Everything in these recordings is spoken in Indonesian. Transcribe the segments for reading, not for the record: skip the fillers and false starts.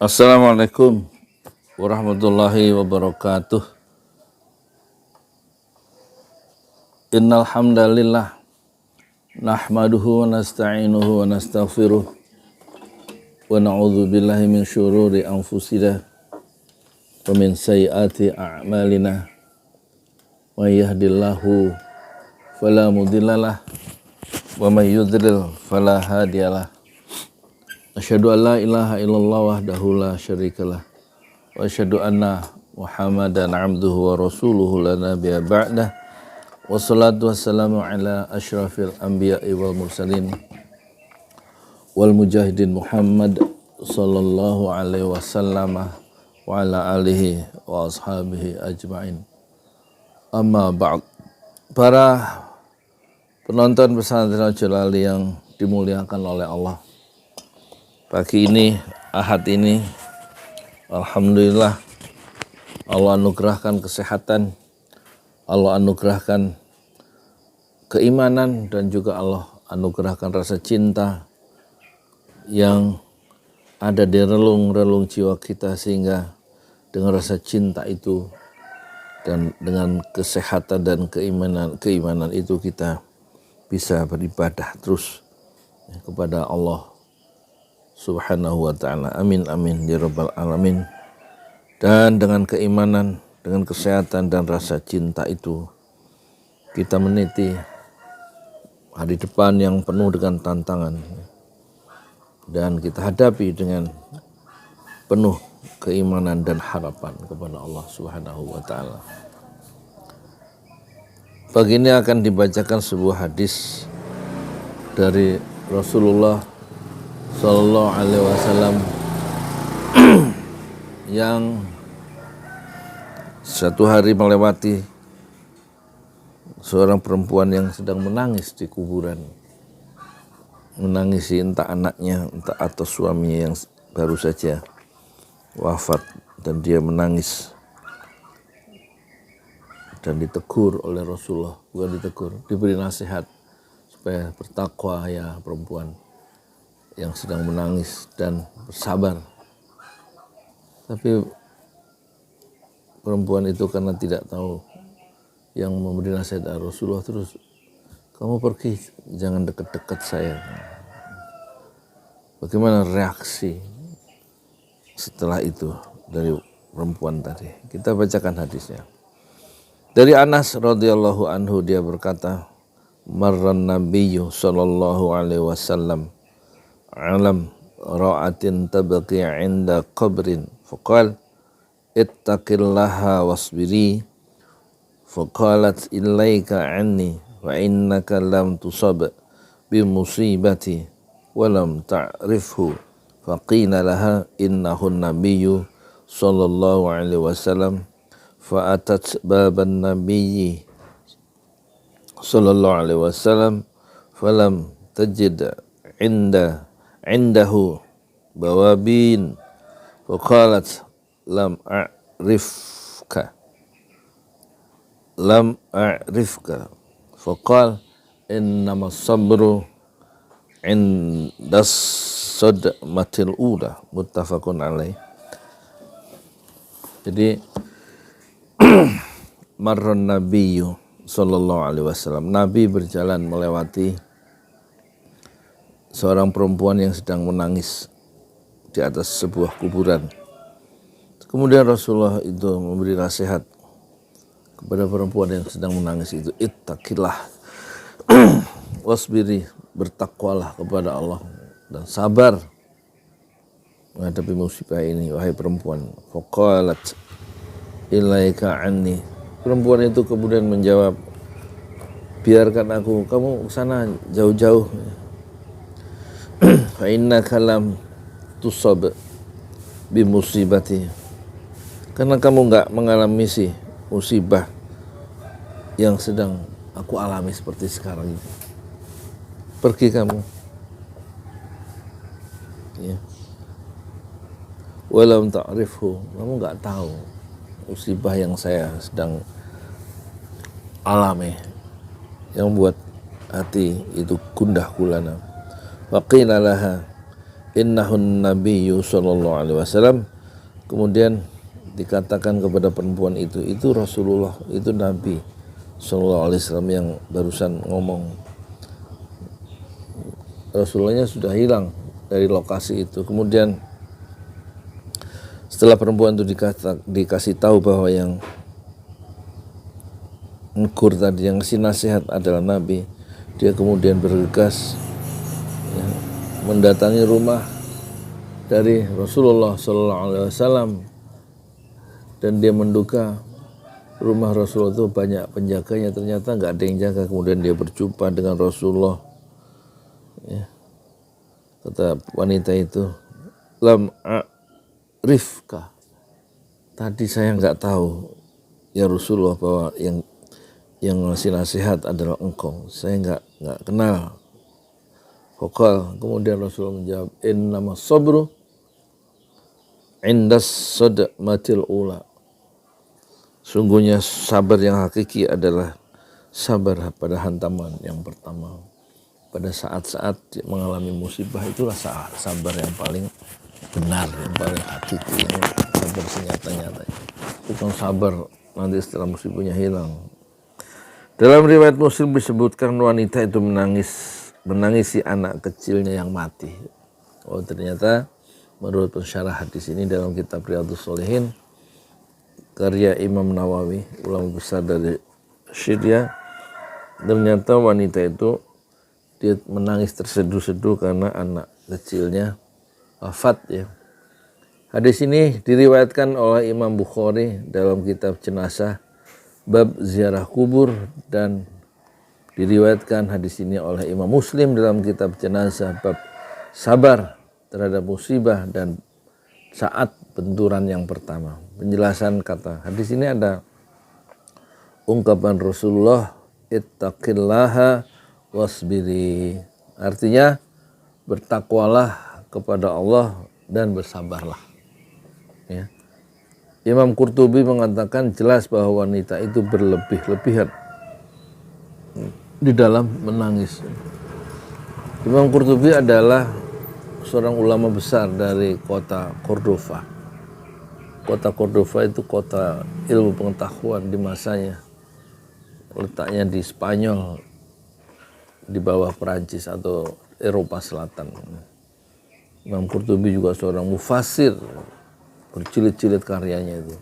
Assalamualaikum warahmatullahi wabarakatuh. Innal hamdalillah nahmaduhu wa nasta'inuhu wa nastaghfiruh wa na'udzu billahi min syururi anfusina wa min sayyiati a'malina. May yahdihillahu fala mudhillalah wa may yudlil fala hadiyalah. Asyhadu an la ilaha illallah wahdahu la syarikalah wa asyhadu anna Muhammadan abduhu wa rasuluhu la nabiyya ba'dah. Wassalatu wassalamu ala asyrafil anbiya'i wal mursalin wal mujahidin Muhammad sallallahu alaihi wasallam wa ala alihi wa ashabihi ajma'in. Amma ba'd. Para penonton pesantren Jalali yang dimuliakan oleh Allah, pagi ini, Ahad ini, alhamdulillah Allah anugerahkan kesehatan, Allah anugerahkan keimanan, dan juga Allah anugerahkan rasa cinta yang ada di relung-relung jiwa kita, sehingga dengan rasa cinta itu dan dengan kesehatan dan keimanan itu kita bisa beribadah terus kepada Allah Subhanahu wa ta'ala. Amin amin ya rabbal alamin. Dan dengan keimanan, dengan kesehatan dan rasa cinta itu, kita meniti hari depan yang penuh dengan tantangan, dan kita hadapi dengan penuh keimanan dan harapan kepada Allah Subhanahu wa ta'ala. Pagi ini akan dibacakan sebuah hadis dari Rasulullah Sallallahu alaihi wasallam yang satu hari melewati seorang perempuan yang sedang menangis di kuburan, menangisi entah anaknya, entah atau suaminya yang baru saja wafat, dan dia menangis dan ditegur oleh Rasulullah, bukan ditegur, diberi nasihat supaya bertakwa ya perempuan yang sedang menangis dan bersabar. Tapi perempuan itu karena tidak tahu yang memberi nasihat Rasulullah, terus kamu pergi, jangan dekat-dekat saya. Bagaimana reaksi setelah itu dari perempuan tadi? Kita bacakan hadisnya. Dari Anas radhiyallahu anhu, dia berkata, marran nabiyyu sallallahu alaihi wasallam alam ra'atin tabqi 'inda qabrin faqal ittaqillaha wasbiri faqalat ilaika 'anni wa innaka lam tusab bi musibati wa lam ta'rifhu faqila laha innahu nabiyyu sallallahu alaihi wasallam fa'atat baban nabiyyi sallallahu alaihi wasallam falam tajid indahu bawabin faqalat lam a'rifka faqal innamas sabru indas sadmatil ula, muttafaqun alaih. Jadi marron nabiyyu sallallahu alaihi wasallam, Nabi berjalan melewati seorang perempuan yang sedang menangis di atas sebuah kuburan. Kemudian Rasulullah itu memberi nasihat kepada perempuan yang sedang menangis itu, ittaqillah wasbiri, bertakwalah kepada Allah dan sabar menghadapi musibah ini, wahai perempuan. Faqalat ilaika anni, perempuan itu kemudian menjawab, biarkan aku, kamu sana jauh-jauh. Fa innaka lam tusab bi musibati, karena kamu enggak mengalami musibah yang sedang aku alami seperti sekarang ini. Pergi kamu. Ya. Walam ta'rifhu, kamu enggak tahu musibah yang saya sedang alami, yang membuat hati itu gundah gulana. Waqila laha innahun nabiyyu sallallahu alaihi wasallam. Kemudian dikatakan kepada perempuan itu Rasulullah, itu Nabi sallallahu alaihi wasallam yang barusan ngomong. Rasulullahnya sudah hilang dari lokasi itu. Kemudian setelah perempuan itu dikasih tahu bahwa yang negur tadi, yang ngasih nasihat adalah Nabi, dia kemudian bergegas ya, mendatangi rumah dari Rasulullah sallallahu alaihi wasallam, dan dia menduga rumah Rasulullah itu banyak penjaganya, ternyata nggak ada yang jaga. Kemudian dia berjumpa dengan Rasulullah ya. Kata wanita itu, lam a'rifka, tadi saya nggak tahu ya Rasulullah bahwa yang ngasih nasihat adalah engkau, saya nggak kenal. Faqal, kemudian Rasulullah menjawab, innama sabru indas sadmatil ula, sungguhnya sabar yang hakiki adalah sabar pada hantaman yang pertama. Pada saat-saat mengalami musibah, itulah sabar yang paling benar, yang paling hakiki, yang sabar senyata-nyata. Bukan sabar nanti setelah musibahnya hilang. Dalam riwayat Muslim disebutkan wanita itu menangisi anak kecilnya yang mati. Oh, ternyata menurut pensyarah hadis ini dalam kitab Riyadhus Shalihin karya Imam Nawawi, ulama besar dari Syria, ternyata wanita itu dia menangis terseduh-seduh karena anak kecilnya wafat ya. Hadis ini diriwayatkan oleh Imam Bukhari dalam kitab jenazah bab ziarah kubur, dan diriwayatkan hadis ini oleh Imam Muslim dalam kitab jenazah bab sabar terhadap musibah dan saat benturan yang pertama. Penjelasan kata hadis ini ada ungkapan Rasulullah, ittaqillaha wasbiri, artinya bertakwalah kepada Allah dan bersabarlah ya. Imam Qurtubi mengatakan jelas bahwa wanita itu berlebih-lebihan di dalam menangis. Imam Qurtubi adalah seorang ulama besar dari kota Cordova. Kota Cordova itu kota ilmu pengetahuan di masanya, letaknya di Spanyol, di bawah Perancis atau Eropa Selatan. Imam Qurtubi juga seorang mufasir, berjilid-jilid karyanya itu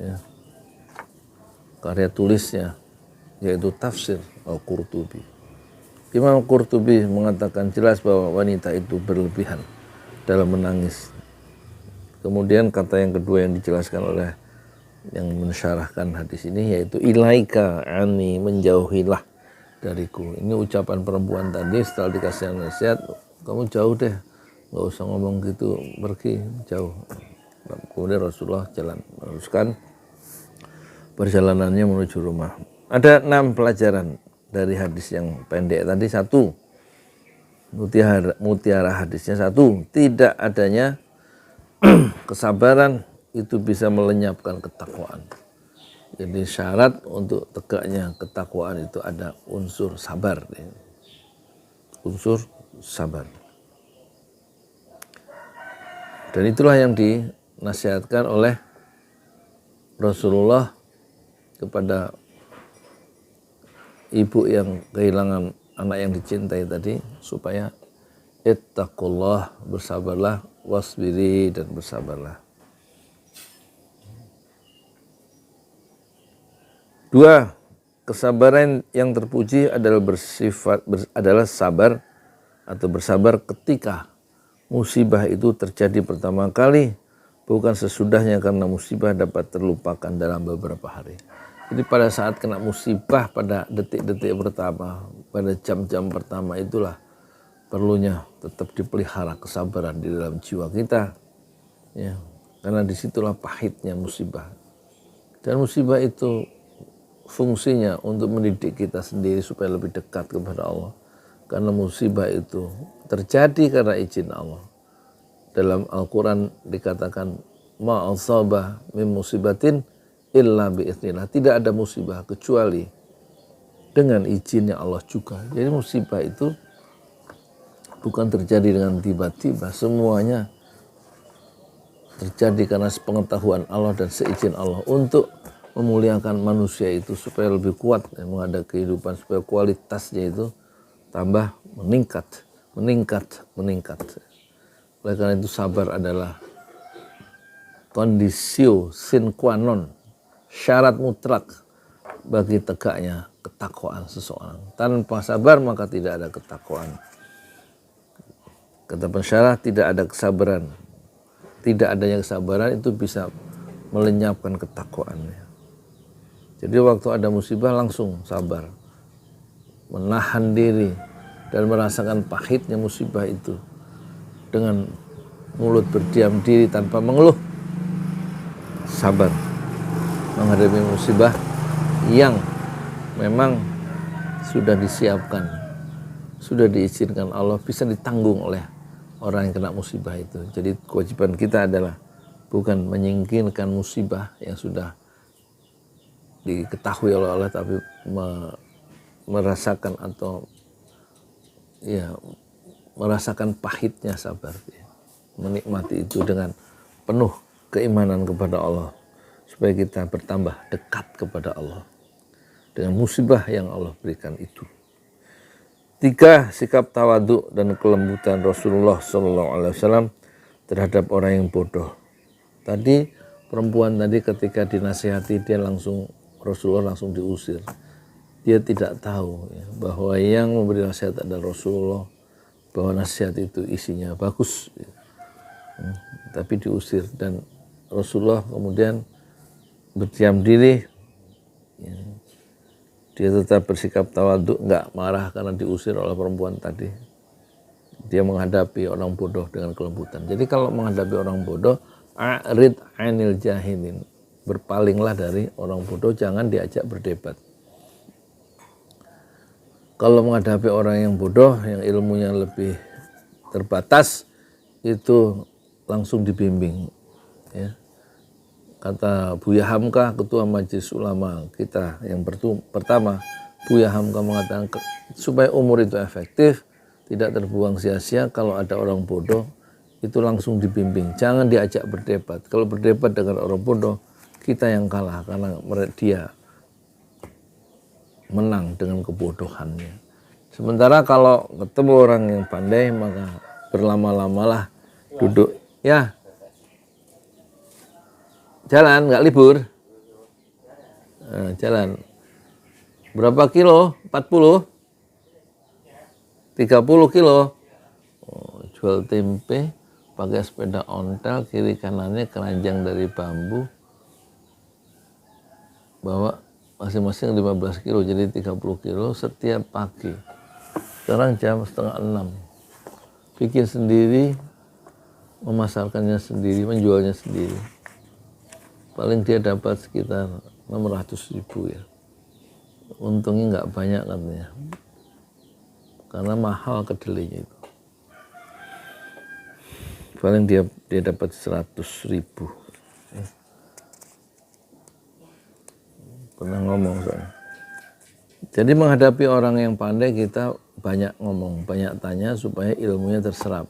ya. Karya tulisnya yaitu tafsir Al-Qurtubi. Imam Qurtubi mengatakan jelas bahwa wanita itu berlebihan dalam menangis. Kemudian kata yang kedua yang dijelaskan oleh yang mensyarahkan hadis ini yaitu ilaika ani, menjauhilah dariku. Ini ucapan perempuan tadi setelah dikasih nasihat, kamu jauh deh, nggak usah ngomong gitu, pergi jauh. Kemudian Rasulullah meneruskan perjalanannya menuju rumah. Ada 6 pelajaran dari hadis yang pendek tadi. 1, mutiara hadisnya 1, tidak adanya kesabaran itu bisa melenyapkan ketakwaan. Jadi syarat untuk tegaknya ketakwaan itu ada unsur sabar. Unsur sabar. Dan itulah yang dinasihatkan oleh Rasulullah kepada ibu yang kehilangan anak yang dicintai tadi, supaya ittaqullah, bersabarlah, wasbiri, dan bersabarlah. 2, kesabaran yang terpuji adalah sabar atau bersabar ketika musibah itu terjadi pertama kali, bukan sesudahnya, karena musibah dapat terlupakan dalam beberapa hari. Jadi pada saat kena musibah, pada detik-detik pertama, pada jam-jam pertama, itulah perlunya tetap dipelihara kesabaran di dalam jiwa kita ya, karena disitulah pahitnya musibah. Dan musibah itu fungsinya untuk mendidik kita sendiri supaya lebih dekat kepada Allah. Karena musibah itu terjadi karena izin Allah. Dalam Al-Quran dikatakan, ma asabah min musibatin illa biiznillah. Tidak ada musibah kecuali dengan izinnya Allah juga. Jadi musibah itu bukan terjadi dengan tiba-tiba, semuanya terjadi karena sepengetahuan Allah dan seizin Allah untuk memuliakan manusia itu supaya lebih kuat menghadapi kehidupan, supaya kualitasnya itu tambah meningkat. Oleh karena itu sabar adalah kondisio sine qua non, syarat mutlak bagi tegaknya ketakwaan seseorang. Tanpa sabar maka tidak ada ketakwaan. Kata pensyarah, tidak ada kesabaran. Tidak adanya kesabaran itu bisa melenyapkan ketakwaannya. Jadi waktu ada musibah langsung sabar, menahan diri dan merasakan pahitnya musibah itu dengan mulut berdiam diri tanpa mengeluh. Sabar menghadapi musibah yang memang sudah disiapkan, sudah diizinkan Allah, bisa ditanggung oleh orang yang kena musibah itu. Jadi kewajiban kita adalah bukan menyingkirkan musibah yang sudah diketahui oleh Allah, tapi merasakan atau merasakan pahitnya sabar, menikmati itu dengan penuh keimanan kepada Allah, supaya kita bertambah dekat kepada Allah dengan musibah yang Allah berikan itu. 3, sikap tawadhu dan kelembutan Rasulullah SAW terhadap orang yang bodoh. Tadi perempuan tadi ketika dinasihati Rasulullah langsung diusir. Dia tidak tahu bahwa yang memberi nasihat adalah Rasulullah, bahwa nasihat itu isinya bagus, tapi diusir, dan Rasulullah kemudian berdiam diri. Dia tetap bersikap tawadhu, enggak marah karena diusir oleh perempuan tadi. Dia menghadapi orang bodoh dengan kelembutan. Jadi kalau menghadapi orang bodoh, a'rid 'anil jahilin, berpalinglah dari orang bodoh, jangan diajak berdebat. Kalau menghadapi orang yang bodoh, yang ilmunya lebih terbatas, itu langsung dibimbing. Ya. Kata Buya Hamka, Ketua Majelis Ulama kita yang pertama, Buya Hamka mengatakan supaya umur itu efektif, tidak terbuang sia-sia, kalau ada orang bodoh, itu langsung dibimbing. Jangan diajak berdebat. Kalau berdebat dengan orang bodoh, kita yang kalah karena dia menang dengan kebodohannya. Sementara kalau ketemu orang yang pandai, maka berlama-lamalah duduk. Ya, jalan, nggak libur. Jalan. Berapa kilo? 40? 30 kilo. Jual tempe, pakai sepeda ontel, kiri kanannya keranjang dari bambu. Bawa masing-masing 15 kilo, jadi 30 kilo setiap pagi. Sekarang jam 5:30. Bikin sendiri, memasarkannya sendiri, menjualnya sendiri. Paling dia dapat sekitar 600.000 ya. Untungnya nggak banyak katanya, karena mahal kedelainya itu. Paling dia dapat 100.000. Pernah ngomong soalnya. Jadi menghadapi orang yang pandai kita banyak ngomong, banyak tanya supaya ilmunya terserap.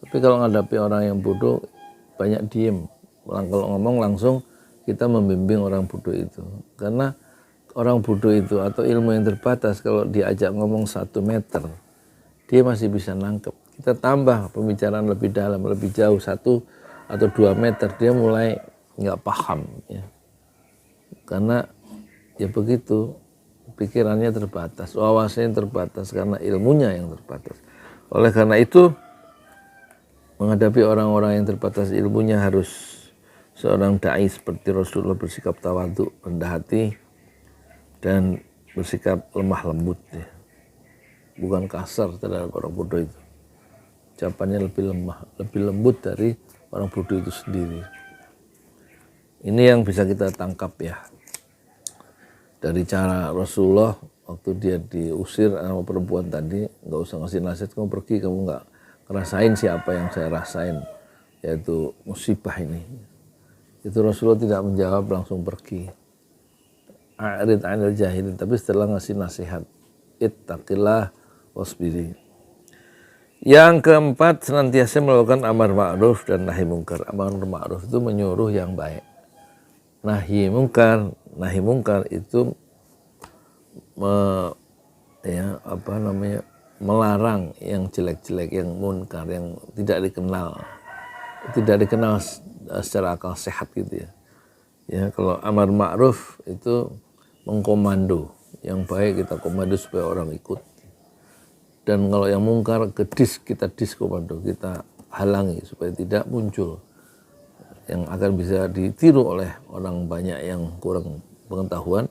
Tapi kalau menghadapi orang yang bodoh, banyak diem. Kalau ngomong langsung kita membimbing orang bodoh itu. Karena orang bodoh itu atau ilmu yang terbatas, kalau diajak ngomong 1 meter, dia masih bisa nangkep. Kita tambah pembicaraan lebih dalam, lebih jauh, 1 atau 2 meter, dia mulai nggak paham. Ya. Karena ya begitu, pikirannya terbatas, wawasannya terbatas karena ilmunya yang terbatas. Oleh karena itu, menghadapi orang-orang yang terbatas ilmunya harus seorang da'i seperti Rasulullah bersikap tawadhu, rendah hati, dan bersikap lemah lembut. Ya. Bukan kasar terhadap orang bodoh itu. Ucapannya lebih lemah, lebih lembut dari orang bodoh itu sendiri. Ini yang bisa kita tangkap ya. Dari cara Rasulullah waktu dia diusir sama perempuan tadi, nggak usah ngasih nasihat, kamu pergi, kamu nggak ngerasain siapa yang saya rasain, yaitu musibah ini. Itu Rasulullah tidak menjawab, langsung pergi. A'rid 'anil jahilin, tapi setelah ngasih nasihat, ittaqillah wasbiri. Yang keempat, senantiasa melakukan amar ma'ruf dan nahi mungkar. Amar ma'ruf itu menyuruh yang baik. Nahi mungkar itu melarang yang jelek-jelek, yang munkar, yang tidak dikenal secara akal sehat gitu ya. Ya, kalau amar ma'ruf itu mengkomando, yang baik kita komando supaya orang ikut. Dan kalau yang mungkar kita diskomando, kita halangi supaya tidak muncul, yang akan bisa ditiru oleh orang banyak yang kurang pengetahuan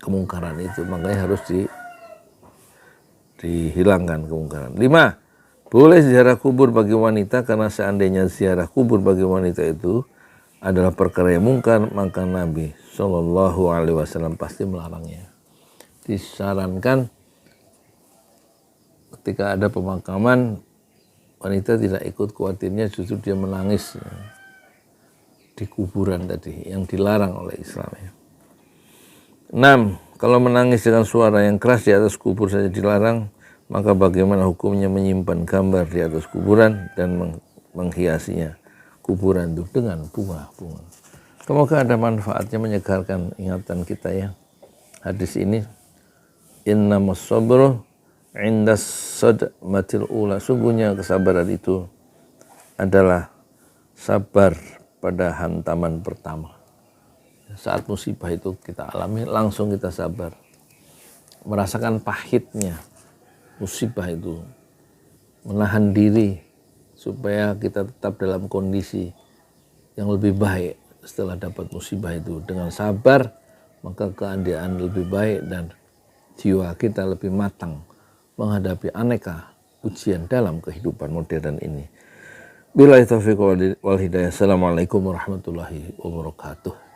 kemungkaran itu. Makanya harus dihilangkan kemungkaran. 5. Boleh ziarah kubur bagi wanita, karena seandainya ziarah kubur bagi wanita itu adalah perkara yang mungkar, maka Nabi Shallallahu Alaihi Wasallam pasti melarangnya. Disarankan ketika ada pemakaman, wanita tidak ikut, khawatirnya justru dia menangis di kuburan tadi, yang dilarang oleh Islam. 6. Kalau menangis dengan suara yang keras di atas kubur saja dilarang, maka bagaimana hukumnya menyimpan gambar di atas kuburan dan menghiasinya kuburan itu dengan bunga-bunga. Semoga ada manfaatnya, menyegarkan ingatan kita ya. Hadis ini, innamas sabru indas sadmatil ula, sungguhnya kesabaran itu adalah sabar pada hantaman pertama. Saat musibah itu kita alami, langsung kita sabar, merasakan pahitnya musibah itu, menahan diri supaya kita tetap dalam kondisi yang lebih baik setelah dapat musibah itu. Dengan sabar, maka keadaan lebih baik dan jiwa kita lebih matang menghadapi aneka ujian dalam kehidupan modern ini. Billahi taufiq wal hidayah. Assalamualaikum warahmatullahi wabarakatuh.